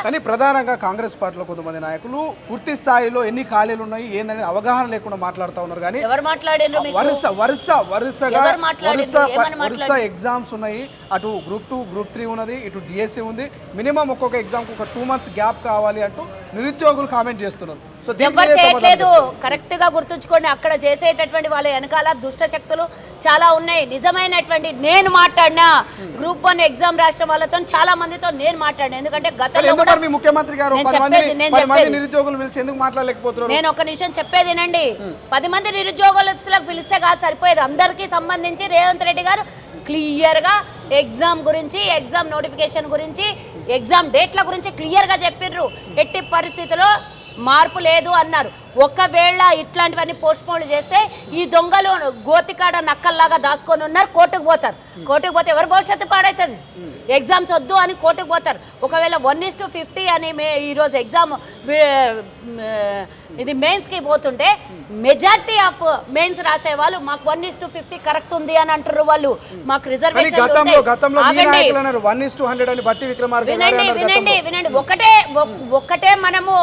కానీ ప్రధానంగా కాంగ్రెస్ పార్టీలో కొంతమంది నాయకులు పూర్తి స్థాయిలో ఎన్ని ఖాళీలు ఉన్నాయి ఏందని అవగాహన లేకుండా మాట్లాడుతూ ఉన్నారు. కానీ వరుస ఎగ్జామ్స్ ఉన్నాయి. అటు గ్రూప్ 2 గ్రూప్ 3 ఉన్నది, ఇటు డిఎస్సి ఉంది. మినిమం ఒక్కొక్క ఎగ్జామ్ ఒక 2 months గ్యాప్ కావాలి అంటూ నిరుద్యోగులు కామెంట్ చేస్తున్నారు. ఎవరు చేయట్లేదు. కరెక్ట్ గా గుర్తుంచుకోండి, అక్కడ చేసేటటువంటి వాళ్ళ వెనకాల దుష్ట శక్తులు చాలా ఉన్నాయి. నిజమైనటువంటి నేను మాట్లాడినా గ్రూప్ 1 ఎగ్జామ్ రాసిన వాళ్ళతో చాలా మందితో నేను మాట్లాడినా. ఎందుకంటే గతంలో ముఖ్యమంత్రి గారు నేను ఒక నిమిషం చెప్పేది వినండి. 10 మంది నిరుద్యోగులకు పిలిస్తే కాదు సరిపోయేది. అందరికీ సంబంధించి రేవంత్ రెడ్డి గారు క్లియర్ గా ఎగ్జామ్ గురించి, ఎగ్జామ్ నోటిఫికేషన్ గురించి, ఎగ్జామ్ డేట్ల గురించి క్లియర్ గా చెప్పిర్రు. ఎట్టి పరిస్థితిలో మార్పు లేదు అన్నారు. ఒకవేళ ఇట్లాంటివన్నీ పోస్ట్పోన్లు చేస్తే ఈ దొంగలు గోతికాడ నక్కల్లాగా దాచుకొని ఉన్నారు. కోర్టుకు పోతారు. కోర్టుకు పోతే ఎవరి భవిష్యత్తు పాడవుతుంది? ఎగ్జామ్స్ వద్దు అని కోర్టుకు పోతారు. ఒకవేళ 1:50 అని ఈరోజు ఎగ్జామ్ ఇది మెయిన్స్కి పోతుంటే మెజారిటీ ఆఫ్ మెయిన్స్ రాసే వాళ్ళు మాకు 1:50 కరెక్ట్ ఉంది అని అంటారు. వాళ్ళు మాకు రిజర్వేషన్ వినండి. ఒకటే మనము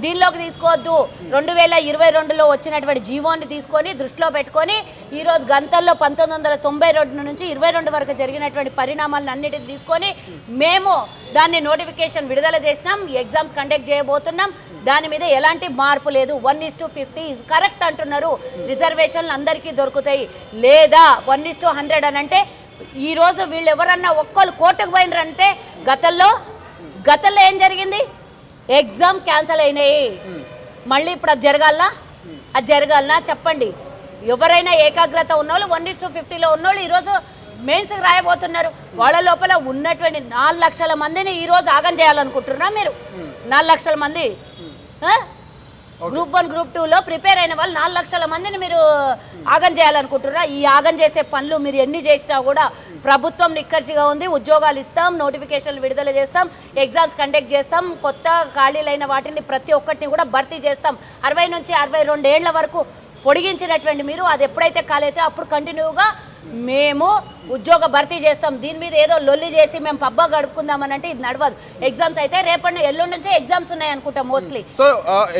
దీనిలోకి తీసుకోవద్దు. 2022లో వచ్చినటువంటి జీవోని తీసుకొని దృష్టిలో పెట్టుకొని ఈరోజు గంటల్లో 1992 నుంచి 22 వరకు జరిగినటువంటి పరిణామాలను అన్నిటిని తీసుకొని మేము దాన్ని నోటిఫికేషన్ విడుదల చేసినాం. ఎగ్జామ్స్ కండక్ట్ చేయబోతున్నాం. దాని మీద ఎలాంటి మార్పు లేదు. 1:50 ఈజ్ కరెక్ట్ అంటున్నారు. రిజర్వేషన్లు అందరికీ దొరుకుతాయి. లేదా 1:100 అని అంటే ఈరోజు వీళ్ళు ఎవరన్నా ఒక్కళ్ళు కోర్టుకు పోయినరంటే గతంలో ఏం జరిగింది? ఎగ్జామ్ క్యాన్సిల్ అయినాయి. మళ్ళీ ఇప్పుడు అది జరగాలనా చెప్పండి. ఎవరైనా ఏకాగ్రత ఉన్నోళ్ళు 1:50లో ఉన్నోళ్ళు ఈరోజు మెయిన్స్కి రాయబోతున్నారు. వాళ్ళ లోపల ఉన్నటువంటి 4 లక్షల మందిని ఈరోజు ఆగం చేయాలనుకుంటున్నారా మీరు? 4 లక్షల మంది గ్రూప్ 1 గ్రూప్ 2లో ప్రిపేర్ అయిన వాళ్ళు 4 లక్షల మందిని మీరు ఆగం చేయాలనుకుంటున్నారా? ఈ ఆగం చేసే పనులు మీరు ఎన్ని చేసినా కూడా ప్రభుత్వం నిక్కర్షిగా ఉంది. ఉద్యోగాలు ఇస్తాం, నోటిఫికేషన్లు విడుదల చేస్తాం, ఎగ్జామ్స్ కండక్ట్ చేస్తాం, కొత్త ఖాళీలైన వాటిని ప్రతి ఒక్కటిని కూడా భర్తీ చేస్తాం. 60 నుంచి 62 ఏళ్ల వరకు పొడిగించినటువంటి మీరు అది ఎప్పుడైతే ఖాళీ అప్పుడు కంటిన్యూగా మేము ఉద్యోగ భర్తీ చేస్తాం. దీని మీద ఏదో లొల్లి చేసి మేము పబ్బా గడుపుకుందామని అంటే ఇది నడవదు. ఎగ్జామ్స్ అయితే రేపటి ఎల్లుండి నుంచే ఎగ్జామ్స్ ఉన్నాయి అనుకుంటా మోస్ట్లీ. సో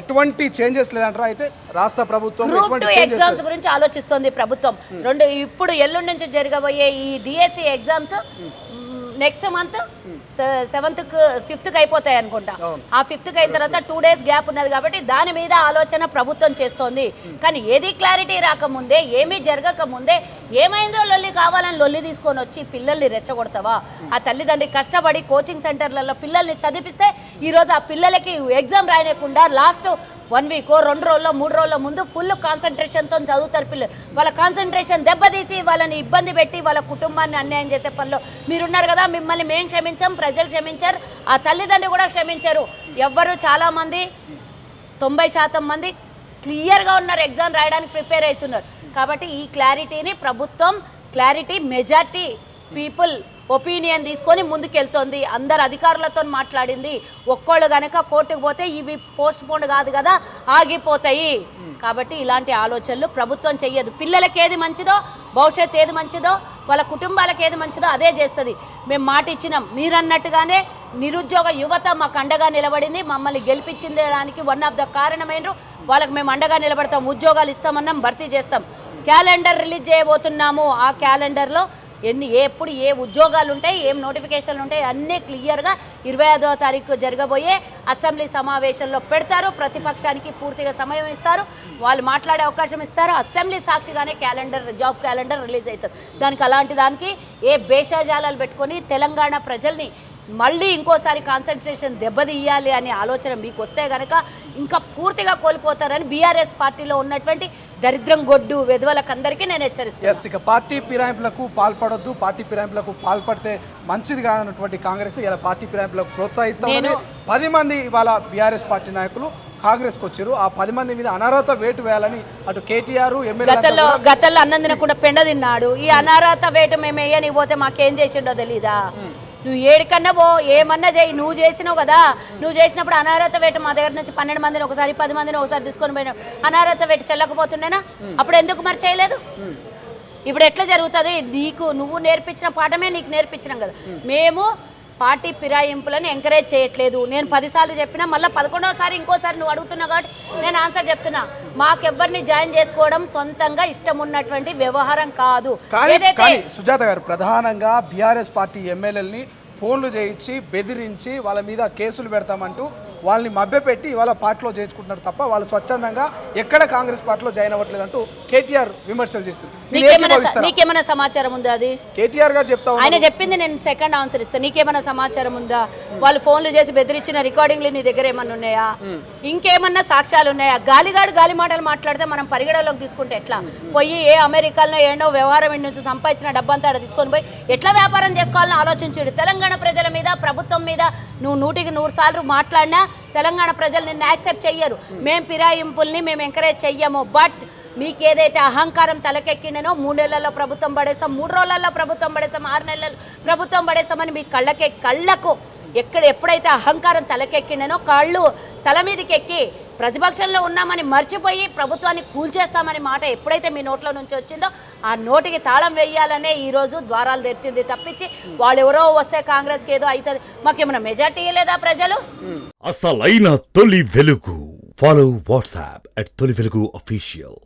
ఎటువంటి చేంజెస్ లేదంటారా? అయితే రాష్ట్ర ప్రభుత్వం గ్రూప్ 2 ఎగ్జామ్స్ గురించి ఆలోచిస్తోంది ప్రభుత్వం. ఇప్పుడు ఎల్లుండి నుంచి జరగబోయే ఈ DSC exams next month 5th అయిపోతాయి అనుకుంటా. ఆ 5th అయిన తర్వాత 2 days గ్యాప్ ఉన్నది కాబట్టి దాని మీద ఆలోచన ప్రభుత్వం చేస్తోంది. కానీ ఏది క్లారిటీ రాకముందే, ఏమీ జరగకముందే ఏమైందో లొల్లి కావాలని లొల్లి తీసుకొని వచ్చి పిల్లల్ని రెచ్చగొడతావా? ఆ తల్లిదండ్రి కష్టపడి కోచింగ్ సెంటర్లలో పిల్లల్ని చదివిస్తే ఈరోజు ఆ పిల్లలకి ఎగ్జామ్ రాయకుండా లాస్ట్ 1 week 2 రోజుల్లో 3 రోజుల ముందు ఫుల్ కాన్సన్ట్రేషన్తో చదువుతారు పిల్లలు. వాళ్ళ కాన్సన్ట్రేషన్ దెబ్బతీసి వాళ్ళని ఇబ్బంది పెట్టి వాళ్ళ కుటుంబాన్ని అన్యాయం చేసే పనిలో మీరున్నారు కదా. మిమ్మల్ని మేము క్షమించాం, ప్రజలు క్షమించారు, ఆ తల్లిదండ్రులు కూడా క్షమించారు. ఎవ్వరు చాలామంది 90% మంది క్లియర్గా ఉన్నారు, ఎగ్జామ్ రాయడానికి ప్రిపేర్ అవుతున్నారు. కాబట్టి ఈ క్లారిటీని ప్రభుత్వం మెజార్టీ పీపుల్ ఒపీనియన్ తీసుకొని ముందుకెళ్తోంది. అందరు అధికారులతో మాట్లాడింది. ఒక్కళ్ళు కనుక కోర్టుకు పోతే ఇవి పోస్ట్ పోన్ కాదు కదా, ఆగిపోతాయి. కాబట్టి ఇలాంటి ఆలోచనలు ప్రభుత్వం చెయ్యదు. పిల్లలకి ఏది మంచిదో, భవిష్యత్తు ఏది మంచిదో, వాళ్ళ కుటుంబాలకు ఏది మంచిదో అదే చేస్తుంది. మేము మాట ఇచ్చినాం. మీరన్నట్టుగానే నిరుద్యోగ యువత మాకు అండగా నిలబడింది. మమ్మల్ని గెలిపించింది దానికి వన్ ఆఫ్ ద కారణమైన వాళ్ళకి మేము అండగా నిలబడతాం. ఉద్యోగాలు ఇస్తామన్నాం, భర్తీ చేస్తాం. క్యాలెండర్ రిలీజ్ చేయబోతున్నాము. ఆ క్యాలెండర్లో ఎప్పుడు ఏ ఉద్యోగాలు ఉంటాయి, ఏం నోటిఫికేషన్లు ఉంటాయి అన్నీ క్లియర్గా 25వ తారీఖు జరగబోయే అసెంబ్లీ సమావేశంలో పెడతారు. ప్రతిపక్షానికి పూర్తిగా సమయం ఇస్తారు, వాళ్ళు మాట్లాడే అవకాశం ఇస్తారు. అసెంబ్లీ సాక్షిగానే జాబ్ క్యాలెండర్ రిలీజ్ అవుతుంది. అలాంటి దానికి ఏ భేషజాలాలు పెట్టుకొని తెలంగాణ ప్రజల్ని మళ్ళీ ఇంకోసారి కాన్సన్ట్రేషన్ దెబ్బతీయాలి అనే ఆలోచన మీకు వస్తే కనుక ఇంకా పూర్తిగా కోల్పోతారని బీఆర్ఎస్ పార్టీలో ఉన్నటువంటి దరిద్రం గొడ్డు వెధవలకందరికీ నేను హెచ్చరిస్తాను. ఇక పార్టీ ఫిరాయింపులకు పాల్పడొద్దు, పార్టీ ఫిరాయింపులకు పాల్పడితే మంచిది కానటువంటి కాంగ్రెస్ ఇలా పార్టీ ఫిరాయింపులకు ప్రోత్సహిస్తామని 10 మంది ఇవాళ బీఆర్ఎస్ పార్టీ నాయకులు కాంగ్రెస్కి వచ్చారు. ఆ 10 మంది మీద అనర్హత వేటు వేయాలని అటు కేటీఆర్ గతంలో అన్నం తినకుండా పెండ తిన్నాడు. ఈ అనర్హత వేటు మేము వేయని పోతే మాకేం చేసిండో తెలీదా? నువ్వు ఏడికన్నా పో, ఏమన్నా చేయి, నువ్వు చేసినావు కదా. నువ్వు చేసినప్పుడు అనర్హత వేటు మా దగ్గర నుంచి 12 మందిని ఒకసారి 10 మందిని ఒకసారి తీసుకొని పోయినావు. అనర్హత వేటు చెల్లకపోతుండేనా? అప్పుడు ఎందుకు మరి చేయలేదు? ఇప్పుడు ఎట్లా జరుగుతుంది? నువ్వు నేర్పించిన పాఠమే నీకు నేర్పించినాం కదా. మేము పార్టీ ఫిరాయింపులను ఎంకరేజ్ చేయట్లేదు. నేను 10 సార్లు చెప్పినా మళ్ళీ 11వసారి ఇంకోసారి నువ్వు అడుగుతున్నావు కాబట్టి నేను ఆన్సర్ చెప్తున్నా. మాకెవ్వరిని జాయిన్ చేసుకోవడం సొంతంగా ఇష్టం ఉన్నటువంటి వ్యవహారం కాదు. కానీ సుజాత గారు ప్రధానంగా బీఆర్ఎస్ పార్టీ ఎమ్మెల్యేలని ఫోన్లు చేయించి బెదిరించి వాళ్ళ మీద కేసులు పెడతామంటూ వాళ్ళని మభ్యపెట్టి ఇవాళ పార్టీలో చేర్చుకుంటున్నారు తప్ప వాళ్ళు స్వచ్ఛందంగా ఎక్కడ కాంగ్రెస్ పార్టీలో జాయిన్ అవ్వట్లేదంటూ కేటీఆర్ విమర్శలు చేస్తుంది. నీకేమైనా సమాచారం ఉందా? అది కేటీఆర్ గారు చెప్తా ఆయన చెప్పింది నేను సెకండ్ ఆన్సర్ ఇస్తాను. నీకేమైనా సమాచారం ఉందా? వాళ్ళు ఫోన్లు చేసి బెదిరించిన రికార్డింగ్లు నీ దగ్గర ఏమన్నా ఉన్నాయా? ఇంకేమన్నా సాక్ష్యాలు ఉన్నాయా? గాలిగాడు గాలి మాటలు మాట్లాడితే మనం పరిగణలోకి తీసుకుంటే ఎట్లా? పోయి ఏ అమెరికాలో ఏడో వ్యవహారం నుంచి సంపాదించిన డబ్బంతా తీసుకొని పోయి ఎట్లా వ్యాపారం చేసుకోవాలని ఆలోచించాడు. తెలంగాణ ప్రజల మీద ప్రభుత్వం మీద నువ్వు 100కి 100 సార్లు మాట్లాడినా తెలంగాణ ప్రజలు నిన్ను యాక్సెప్ట్ చెయ్యరు. మేము ఫిరాయింపుల్ని మేము ఎంకరేజ్ చెయ్యము. బట్ మీకు ఏదైతే అహంకారం తలకెక్కిండనో 3 నెలల్లో ప్రభుత్వం పడేస్తాం, 3 రోజులలో ప్రభుత్వం పడేస్తాం, 6 నెలలు ప్రభుత్వం పడేస్తామని మీ కళ్ళకు ఎప్పుడైతే అహంకారం తలకెక్కిండనో కాళ్ళు తల మీదకి ఎక్కి ప్రతిపక్షంలో ఉన్నామని మర్చిపోయి ప్రభుత్వాన్ని కూల్చేస్తామని మాట ఎప్పుడైతే మీ నోట్లో నుంచి వచ్చిందో ఆ నోటికి తాళం వేయాలనే ఈరోజు ద్వారాలు తెరిచింది తప్పించి వాళ్ళు ఎవరో వస్తే కాంగ్రెస్కి ఏదో అవుతుంది మాకేమైనా మెజార్టీ లేదా ప్రజలు? అసలైన తొలి వెలుగు. ఫాలో వాట్సాప్ @తొలి వెలుగు అఫీషియల్.